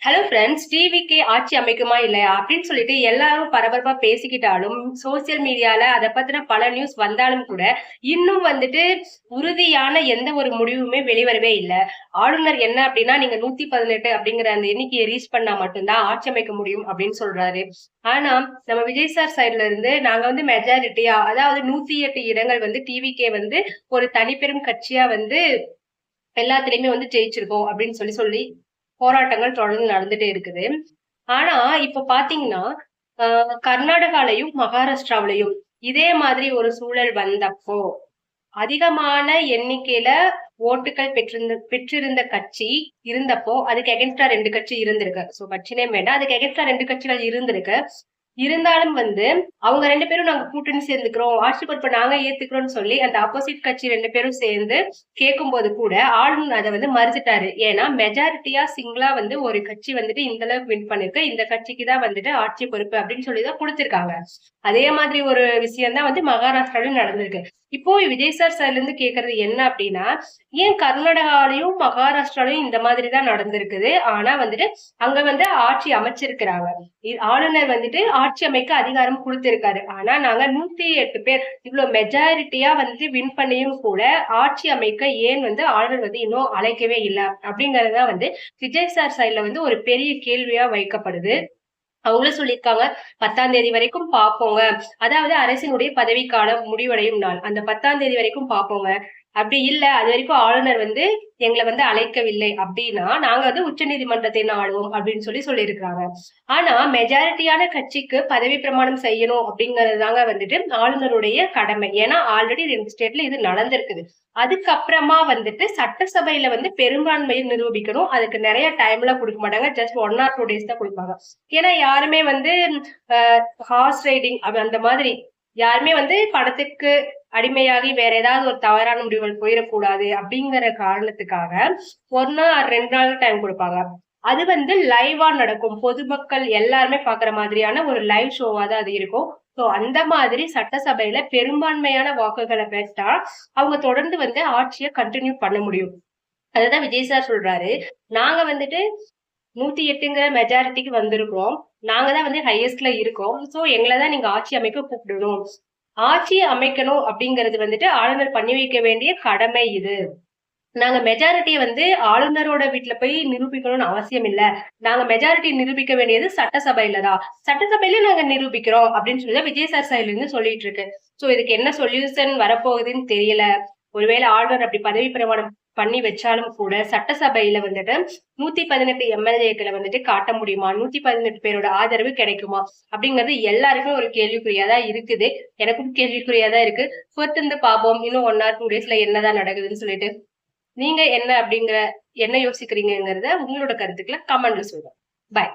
Hello friends, டிவிக்கே ஆட்சி அமைக்குமா இல்லையா அப்படின்னு சொல்லிட்டு எல்லாரும் பரபரப்பா பேசிக்கிட்டாலும், சோசியல் மீடியால அத பத்தின பல நியூஸ் வந்தாலும் கூட, இன்னும் வந்துட்டு உறுதியான எந்த ஒரு முடிவுமே வெளிவரவே இல்ல. ஆளுநர் என்ன அப்படின்னா, நீங்க 118 அப்படிங்கிற அந்த எண்ணிக்கையை ரீச் பண்ணா மட்டும்தான் ஆட்சி அமைக்க முடியும் அப்படின்னு சொல்றாரு. ஆனா, நம்ம விஜய் சார் சைடுல இருந்து நாங்க வந்து மெஜாரிட்டியா, அதாவது 108 இடங்கள் வந்து டிவிக்கே வந்து ஒரு தனிப்பெரும் கட்சியா வந்து எல்லாத்துலயுமே வந்து ஜெயிச்சிருக்கோம் அப்படின்னு சொல்லி சொல்லி போராட்டங்கள் தொடர்ந்து நடந்துட்டே இருக்குது. ஆனா, இப்ப பாத்தீங்கன்னா, கர்நாடகாலயும், மகாராஷ்டிராவுலயும் இதே மாதிரி ஒரு சூழல் வந்தப்போ, அதிகமான எண்ணிக்கையில ஓட்டுகள் பெற்றிருந்த கட்சி இருந்தப்போ, அதுக்கு எகென்ஸ்டா 2 கட்சி இருந்திருக்கு. சோ கட்சி நேம் வேண்டாம். அதுக்கு எகென்ஸ்டா 2 கட்சிகள் இருந்திருக்கு. இருந்தாலும் வந்து அவங்க 2 பேரும் நாங்க கூட்டணி சேர்ந்துக்கிறோம், ஆட்சி பொறுப்பை நாங்க ஏத்துக்கிறோம்னு சொல்லி அந்த ஆப்போசிட் கட்சி 2 பேரும் சேர்ந்து கேட்கும்போது கூட ஆளுநர் அதை வந்து மறுத்துட்டாரு. ஏன்னா மெஜாரிட்டியா சிங்கிளா வந்து ஒரு கட்சி வந்துட்டு இந்த அளவுக்கு வின் பண்ணிருக்கு, இந்த கட்சிக்கு தான் வந்துட்டு ஆட்சி பொறுப்பு அப்படின்னு சொல்லிதான் கொடுத்திருக்காங்க. அதே மாதிரி ஒரு விஷயம் தான் வந்து மகாராஷ்டிராவிலும் நடந்திருக்கு. இப்போ விஜய் சார் சைட்ல இருந்து கேக்குறது என்ன அப்படின்னா, ஏன் கர்நாடகாலையும் மகாராஷ்டிராலையும் இந்த மாதிரி தான் நடந்திருக்குது. ஆனா வந்துட்டு அங்க வந்து ஆட்சி அமைச்சிருக்கிறாங்க. ஆளுநர் வந்துட்டு ஆட்சி அமைக்க அதிகாரம் கொடுத்திருக்காரு. ஆனா நாங்க 108 பேர் இவ்வளவு மெஜாரிட்டியா வந்துட்டு வின் பண்ணியும் கூட ஆட்சி அமைக்க ஏன் வந்து ஆளுநர் வந்து இன்னும் அழைக்கவே இல்லை அப்படிங்கறதுதான் வந்து விஜய் சார் சைட்ல வந்து ஒரு பெரிய கேள்வியா வைக்கப்படுது. அவங்களும் சொல்லியிருக்காங்க 10ஆம் தேதி வரைக்கும் பார்ப்போங்க. அதாவது அரசினுடைய பதவிக்காலம் முடிவடையும் நாள். அந்த 10ஆம் தேதி வரைக்கும் பார்ப்போங்க. அப்படி இல்ல, அது வரைக்கும் ஆளுநர் வந்து எங்கள வந்து அழைக்கவில்லை அப்படின்னா, நாங்க வந்து உச்சநீதிமன்றத்தை நாடுவோம் அப்படின்னு சொல்லியிருக்கிறாங்க. ஆனா மெஜாரிட்டியான கட்சிக்கு பதவி பிரமாணம் செய்யணும் அப்படிங்கிறது தாங்க வந்துட்டு ஆளுநருடைய கடமை. ஏன்னா ஆல்ரெடி 2 ஸ்டேட்ல இது நடந்திருக்குது. அதுக்கப்புறமா வந்துட்டு சட்டசபையில வந்து பெரும்பான்மையை நிரூபிக்கணும். அதுக்கு நிறைய டைம்லாம் குடுக்க மாட்டாங்க. ஜஸ்ட் 1 ஆர் 2 டேஸ் தான் குடுப்பாங்க. ஏன்னா யாருமே வந்து ஹார்ஸ் ரைடிங் அந்த மாதிரி யாருமே வந்து படத்துக்கு அடிமையாகி வேற ஏதாவது ஒரு தவறான முடிவுகள் போயிடக்கூடாது அப்படிங்கிற காரணத்துக்காக 1 நாள் 2 நாள் டைம் கொடுப்பாங்க. அது வந்து லைவா நடக்கும். பொதுமக்கள் எல்லாருமே பாக்குற மாதிரியான ஒரு லைவ் ஷோவா தான் அது இருக்கும். சோ அந்த மாதிரி சட்டசபையில பெரும்பான்மையான வாக்குகளை பெற்றா அவங்க தொடர்ந்து வந்து ஆட்சியை கண்டினியூ பண்ண முடியும். அதுதான் விஜய் சார் சொல்றாரு. நாங்க வந்துட்டு 108ங்கிற மெஜாரிட்டிக்கு வந்திருக்கோம். நாங்க தான் வந்து ஹையஸ்ட்ல இருக்கோம். சோ எங்களதான் நீங்க ஆட்சி அமைக்க கூப்பிடணும். ஆட்சி அமைக்கணும் அப்படிங்கிறது வந்துட்டு ஆளுநர் பண்ணி வைக்க வேண்டிய கடமை இது. நாங்க மெஜாரிட்டியை வந்து ஆளுநரோட வீட்டுல போய் நிரூபிக்கணும்னு அவசியம் இல்ல. நாங்க மெஜாரிட்டி நிரூபிக்க வேண்டியது சட்டசபையில தான். சட்டசபையில நாங்க நிரூபிக்கிறோம் அப்படின்னு சொல்லி விஜய் சார் சைடுல இருந்து சொல்லிட்டு இருக்கு. சோ இதுக்கு என்ன சொல்யூஷன் வரப்போகுதுன்னு தெரியல. ஒருவேளை ஆளுநர் அப்படி பதவி பிரமாணம் பண்ணி வச்சாலும் கூட சட்டசபையில வந்துட்டு 118 எம்எல்ஏக்களை வந்துட்டு காட்ட முடியுமா, 118 பேரோட ஆதரவு கிடைக்குமா அப்படிங்கிறது எல்லாருக்கும் ஒரு கேள்விக்குறியாதான் இருக்குது. எனக்கும் கேள்விக்குறியாதான் இருக்கு. பொறுத்திருந்து பார்ப்போம் இன்னும் 1 ஆர் 2 டேஸ்ல என்னதான் நடக்குதுன்னு சொல்லிட்டு. நீங்க என்ன யோசிக்கிறீங்கங்கிறத உங்களோட கருத்துக்களை கமெண்ட்ல சொல்லுங்க. பாய்.